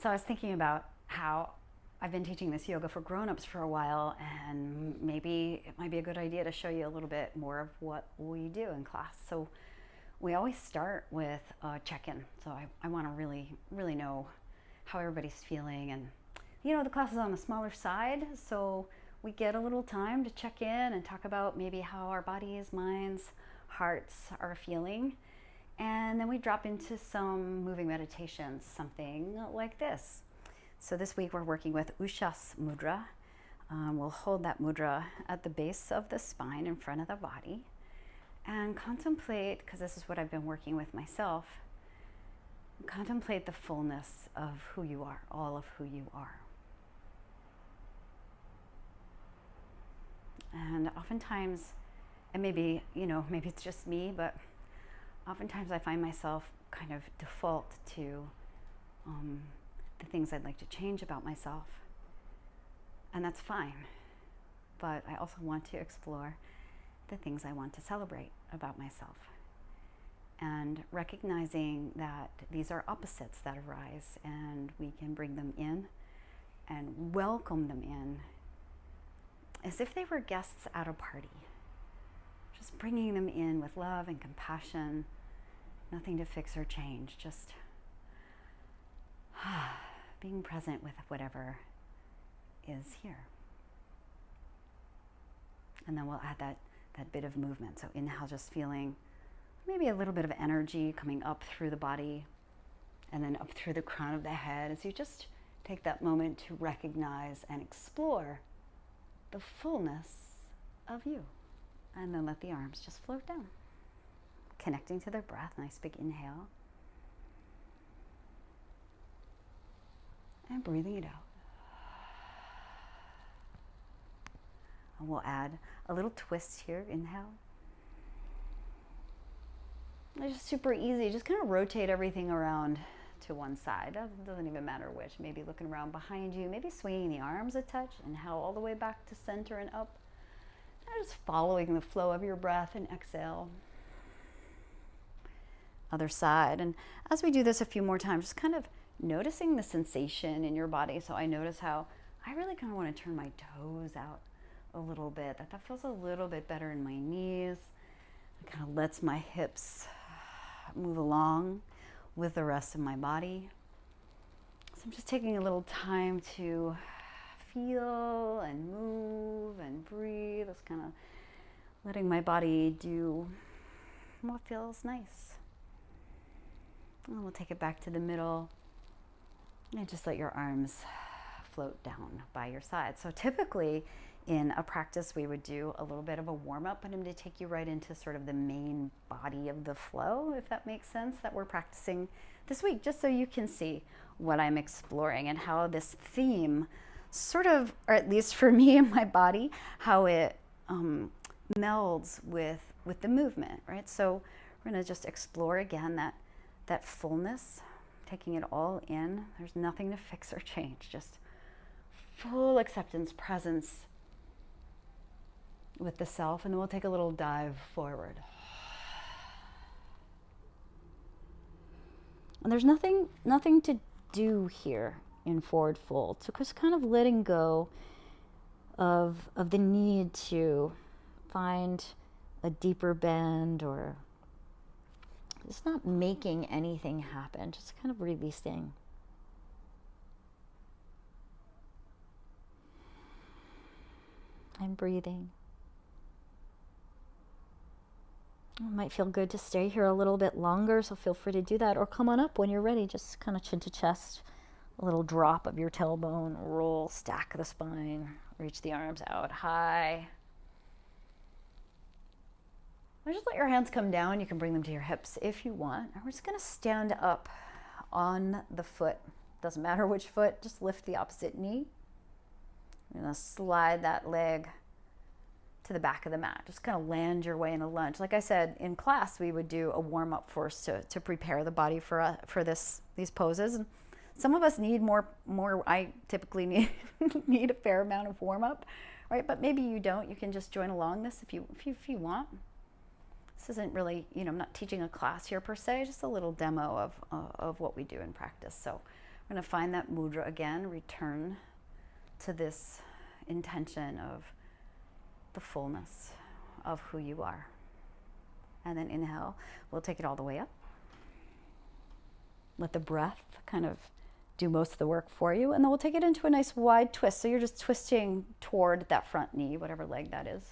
So I was thinking about how I've been teaching this yoga for grown-ups for a while, and maybe it might be a good idea to show you a little bit more of what we do in class. So we always start with a check-in. So I want to really know how everybody's feeling. And the class is on the smaller side, so we get a little time to check in and talk about maybe how our bodies, minds, hearts are feeling. And then we drop into some moving meditations, something like this. So this week we're working with Ushas Mudra. We'll hold that mudra at the base of the spine in front of the body and contemplate, because this is what I've been working with myself, contemplate the fullness of who you are, all of who you are. And oftentimes, and maybe it's just me, but oftentimes I find myself kind of default to the things I'd like to change about myself. And that's fine. But I also want to explore the things I want to celebrate about myself. And recognizing that these are opposites that arise, and we can bring them in and welcome them in as if they were guests at a party. Just bringing them in with love and compassion, nothing to fix or change, just being present with whatever is here. And then we'll add that bit of movement. So inhale, just feeling maybe a little bit of energy coming up through the body and then up through the crown of the head as you just take that moment to recognize and explore the fullness of you. And then let the arms just float down, connecting to the breath. Nice big inhale. And breathing it out. And we'll add a little twist here. Inhale. It's just super easy. Just kind of rotate everything around to one side. It doesn't even matter which. Maybe looking around behind you. Maybe swinging the arms a touch. Inhale all the way back to center and up. And just following the flow of your breath, and exhale. Other side. And as we do this a few more times, just kind of noticing the sensation in your body. So I notice how I really kind of want to turn my toes out a little bit. That feels a little bit better in my knees. It kind of lets my hips move along with the rest of my body. So I'm just taking a little time to feel and move and breathe. Just kind of letting my body do what feels nice. And we'll take it back to the middle. And just let your arms float down by your side. So typically in a practice, we would do a little bit of a warm-up, but I'm going to take you right into sort of the main body of the flow, if that makes sense, that we're practicing this week, just so you can see what I'm exploring and how this theme sort of, or at least for me and my body, how it melds with the movement, right? So we're going to just explore again that fullness, taking it all in. There's nothing to fix or change, just full acceptance, presence with the self. And then we'll take a little dive forward. And there's nothing to do here in forward fold. So just kind of letting go of the need to find a deeper bend, or it's not making anything happen, just kind of releasing. And breathing. It might feel good to stay here a little bit longer, so feel free to do that, or come on up when you're ready, just kind of chin to chest, a little drop of your tailbone, roll, stack the spine, reach the arms out high. Or just let your hands come down. You can bring them to your hips if you want. And we're just going to stand up on the foot. Doesn't matter which foot, just lift the opposite knee. You're going to slide that leg to the back of the mat. Just kind of land your way in a lunge. Like I said, in class, we would do a warm-up first to prepare the body for these poses. And some of us need more. I typically need a fair amount of warm-up, right? But maybe you don't. You can just join along this if you want. This isn't really, I'm not teaching a class here per se, just a little demo of what we do in practice. So I'm going to find that mudra again, return to this intention of the fullness of who you are. And then inhale, we'll take it all the way up. Let the breath kind of do most of the work for you, and then we'll take it into a nice wide twist. So you're just twisting toward that front knee, whatever leg that is.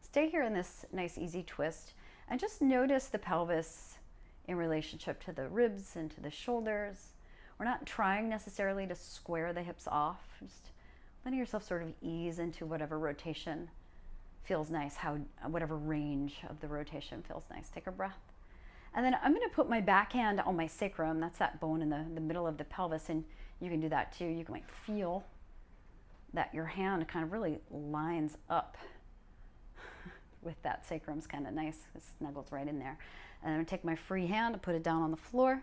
Stay here in this nice easy twist and just notice the pelvis in relationship to the ribs and to the shoulders. We're not trying necessarily to square the hips off, just letting yourself sort of ease into whatever rotation feels nice, whatever range of the rotation feels nice. Take a breath. And then I'm going to put my backhand on my sacrum. That's that bone in the middle of the pelvis, and you can do that too. You can like feel that your hand kind of really lines up with that sacrum's kind of nice. It snuggles right in there. And I'm going to take my free hand and put it down on the floor.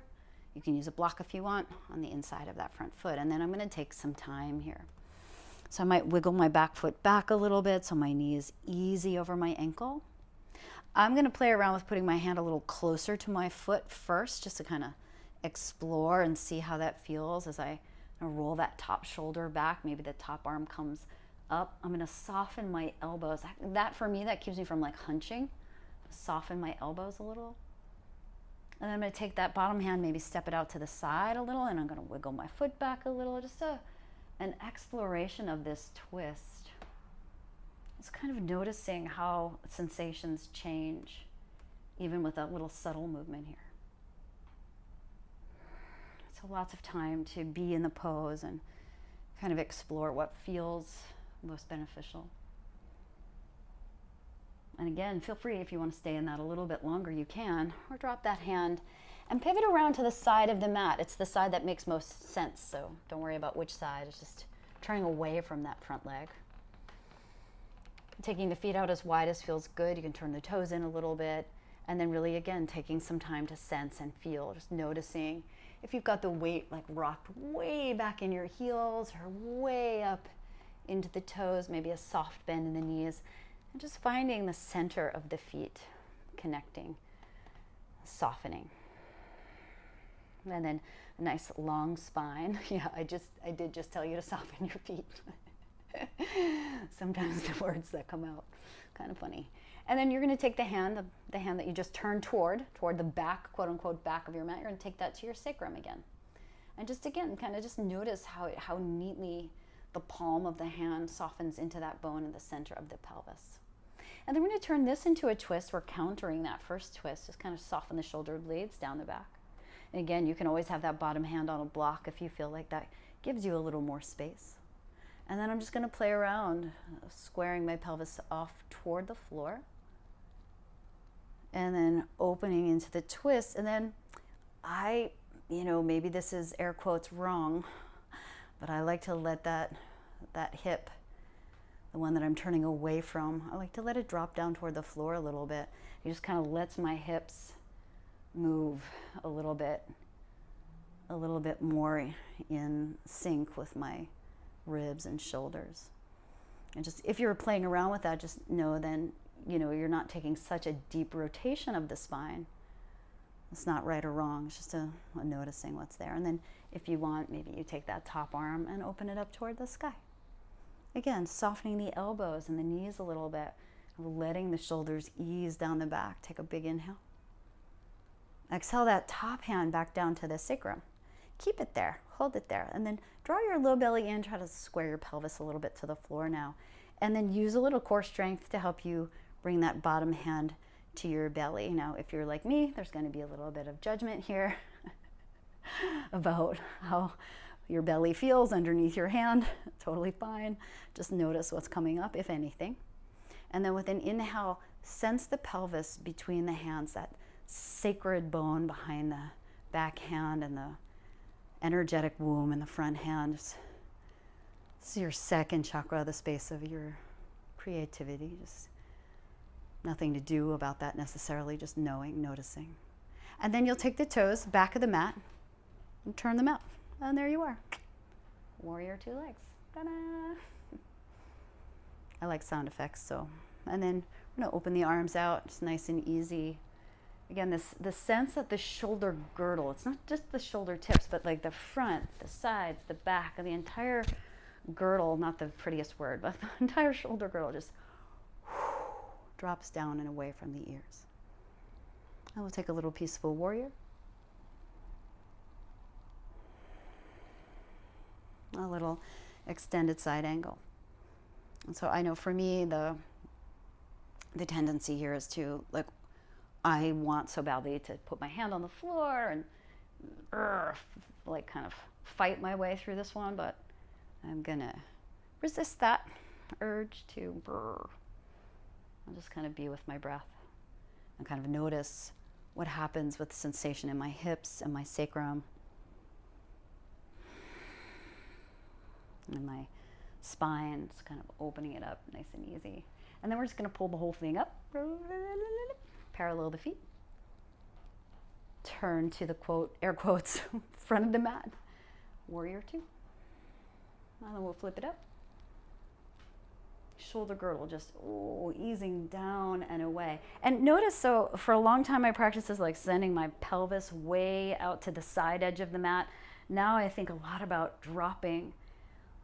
You can use a block if you want on the inside of that front foot. And then I'm going to take some time here. So I might wiggle my back foot back a little bit so my knee is easy over my ankle. I'm going to play around with putting my hand a little closer to my foot first, just to kind of explore and see how that feels as I roll that top shoulder back. Maybe the top arm comes up. I'm going to soften my elbows. That for me, that keeps me from like hunching. Soften my elbows a little. And then I'm going to take that bottom hand, maybe step it out to the side a little, and I'm going to wiggle my foot back a little. Just an exploration of this twist. It's kind of noticing how sensations change, even with a little subtle movement here. So lots of time to be in the pose and kind of explore what feels most beneficial. And again, feel free if you want to stay in that a little bit longer, you can, or drop that hand and pivot around to the side of the mat. It's the side that makes most sense, so don't worry about which side. It's just turning away from that front leg. Taking the feet out as wide as feels good. You can turn the toes in a little bit, and then really, again, taking some time to sense and feel, just noticing if you've got the weight like rocked way back in your heels or way up into the toes, maybe a soft bend in the knees. And just finding the center of the feet, connecting, softening. And then a nice long spine. Yeah, I did just tell you to soften your feet. Sometimes the words that come out, kind of funny. And then you're going to take the hand that you just turned toward the back, quote unquote, back of your mat. You're going to take that to your sacrum again. And just again, kind of just notice how neatly the palm of the hand softens into that bone in the center of the pelvis. And then we're going to turn this into a twist. We're countering that first twist. Just kind of soften the shoulder blades down the back. And again, you can always have that bottom hand on a block if you feel like that gives you a little more space. And then I'm just going to play around, squaring my pelvis off toward the floor. And then opening into the twist. And then maybe this is air quotes wrong, but I like to let that hip, the one that I'm turning away from, I like to let it drop down toward the floor a little bit. It just kind of lets my hips move a little bit more in sync with my ribs and shoulders. And just if you're playing around with that, just know then, you're not taking such a deep rotation of the spine. It's not right or wrong. It's just a noticing what's there. And then if you want, maybe you take that top arm and open it up toward the sky. Again, softening the elbows and the knees a little bit, letting the shoulders ease down the back. Take a big inhale. Exhale that top hand back down to the sacrum. Keep it there, hold it there, and then draw your low belly in, try to square your pelvis a little bit to the floor now. And then use a little core strength to help you bring that bottom hand to your belly. Now, if you're like me, there's going to be a little bit of judgment here about how your belly feels underneath your hand. Totally fine. Just notice what's coming up, if anything. And then with an inhale, sense the pelvis between the hands, that sacred bone behind the back hand and the energetic womb in the front hand. This is your second chakra, the space of your creativity. Just nothing to do about that necessarily, just knowing, noticing. And then you'll take the toes back of the mat and turn them out. And there you are. Warrior two legs. Ta-da! I like sound effects, so. And then I'm going to open the arms out, just nice and easy. Again, this sense that the shoulder girdle, it's not just the shoulder tips, but like the front, the sides, the back, and the entire girdle, not the prettiest word, but the entire shoulder girdle just drops down and away from the ears. And we'll take a little peaceful warrior. A little extended side angle. And so I know for me, the tendency here is to, like, I want so badly to put my hand on the floor and like kind of fight my way through this one, but I'm gonna resist that urge to I'll just kind of be with my breath and kind of notice what happens with the sensation in my hips and my sacrum and my spine, just kind of opening it up nice and easy. And then we're just going to pull the whole thing up, parallel the feet, turn to the quote, air quotes, front of the mat, warrior two. And then we'll flip it up. Shoulder girdle just easing down and away. And notice, so for a long time my practice is like sending my pelvis way out to the side edge of the mat. Now I think a lot about dropping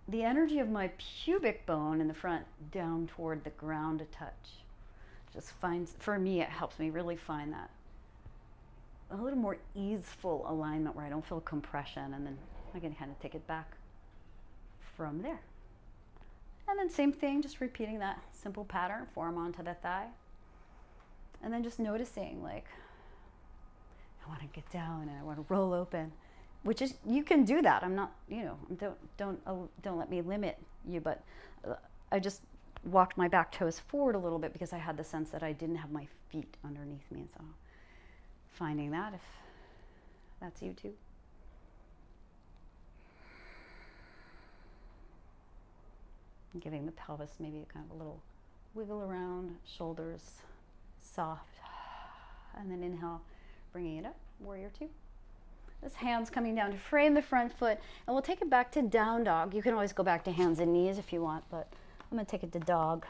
the energy of my pubic bone in the front down toward the ground a touch. Just finds, for me, it helps me really find that a little more easeful alignment where I don't feel compression, and then I can kind of take it back from there. And then same thing, just repeating that simple pattern, forearm onto the thigh. And then just noticing, like, I want to get down and I want to roll open. Which is, you can do that. I'm not, don't let me limit you, but I just walked my back toes forward a little bit because I had the sense that I didn't have my feet underneath me. And so finding that, if that's you too. And giving the pelvis maybe kind of a little wiggle around, shoulders soft. And then inhale, bringing it up, warrior two. This hand's coming down to frame the front foot, and we'll take it back to down dog. You can always go back to hands and knees if you want, but I'm going to take it to dog.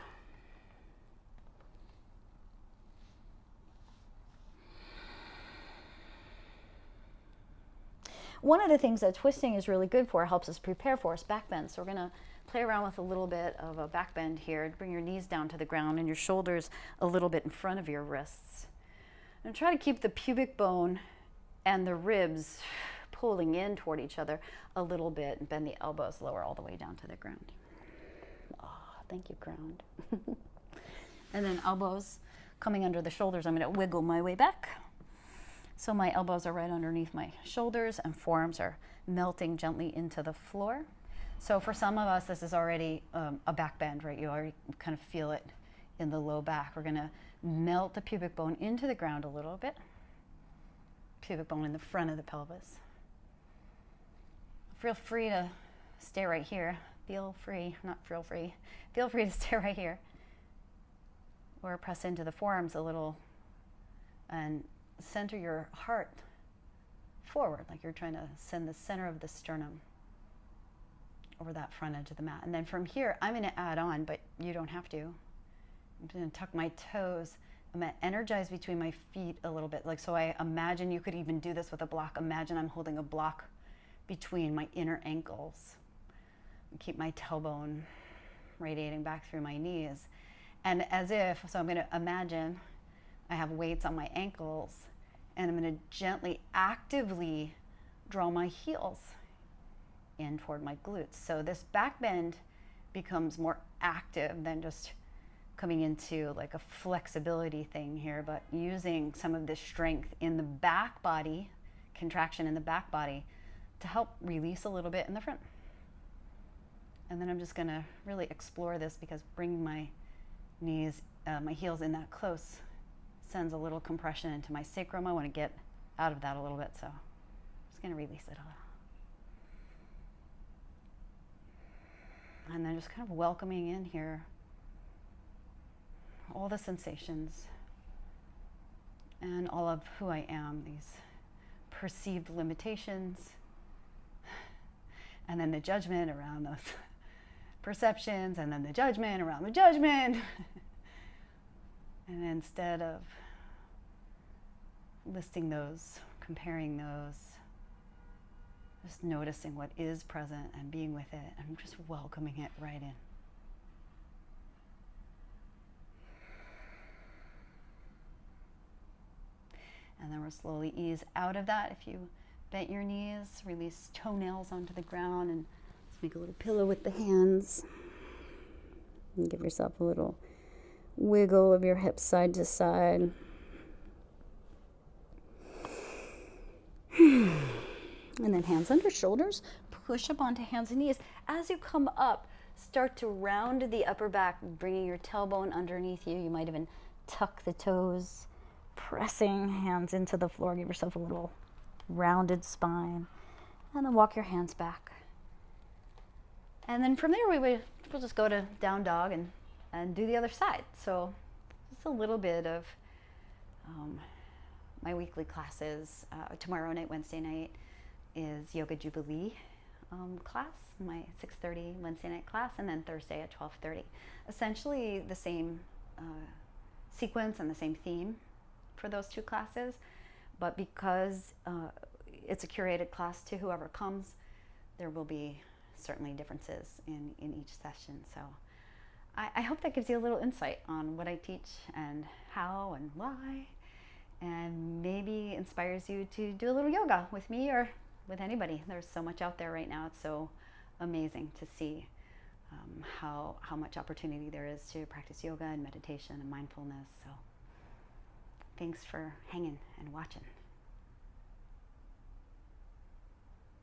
One of the things that twisting is really good for, helps us prepare for, is back bend. So we're going to play around with a little bit of a back bend here. Bring your knees down to the ground and your shoulders a little bit in front of your wrists. And try to keep the pubic bone and the ribs pulling in toward each other a little bit, and bend the elbows lower all the way down to the ground. Oh, thank you, ground. And then elbows coming under the shoulders. I'm going to wiggle my way back. So my elbows are right underneath my shoulders and forearms are melting gently into the floor. So for some of us, this is already a back bend, right? You already kind of feel it in the low back. We're going to melt the pubic bone into the ground a little bit. Pubic bone in the front of the pelvis. Feel free to stay right here. Feel free to stay right here. Or press into the forearms a little and center your heart forward, like you're trying to send the center of the sternum over that front edge of the mat. And then from here, I'm going to add on, but you don't have to. I'm going to tuck my toes. I'm going to energize between my feet a little bit. Like, so I imagine you could even do this with a block. Imagine I'm holding a block between my inner ankles. Keep my tailbone radiating back through my knees. And as if, so I'm going to imagine I have weights on my ankles, and I'm going to gently, actively draw my heels in toward my glutes. So this back bend becomes more active than just coming into like a flexibility thing here, but using some of this strength in the back body, contraction in the back body, to help release a little bit in the front. And then I'm just going to really explore this, because bringing my knees, my heels in that close sends a little compression into my sacrum. I want to get out of that a little bit, so I'm just going to release it a little. And then just kind of welcoming in here all the sensations and all of who I am, these perceived limitations, and then the judgment around those perceptions, and then the judgment around the judgment. And instead of listing those, comparing those, just noticing what is present and being with it, and just welcoming it right in. And then we'll slowly ease out of that. If you bent your knees, release toenails onto the ground, and just make a little pillow with the hands. And give yourself a little wiggle of your hips side to side. And then hands under shoulders, push up onto hands and knees. As you come up, start to round the upper back, bringing your tailbone underneath you. You might even tuck the toes, pressing hands into the floor. Give yourself a little rounded spine. And then walk your hands back. And then from there, we'll just go to down dog and do the other side. So just a little bit of my weekly classes. Tomorrow night, Wednesday night, is Yoga Jubilee class, my 6:30 Wednesday night class, and then Thursday at 12:30. Essentially the same sequence and the same theme for those two classes, but because it's a curated class to whoever comes, there will be certainly differences in each session. So I hope that gives you a little insight on what I teach and how and why, and maybe inspires you to do a little yoga with me or with anybody. There's so much out there right now. It's so amazing to see how much opportunity there is to practice yoga and meditation and mindfulness. So thanks for hanging and watching.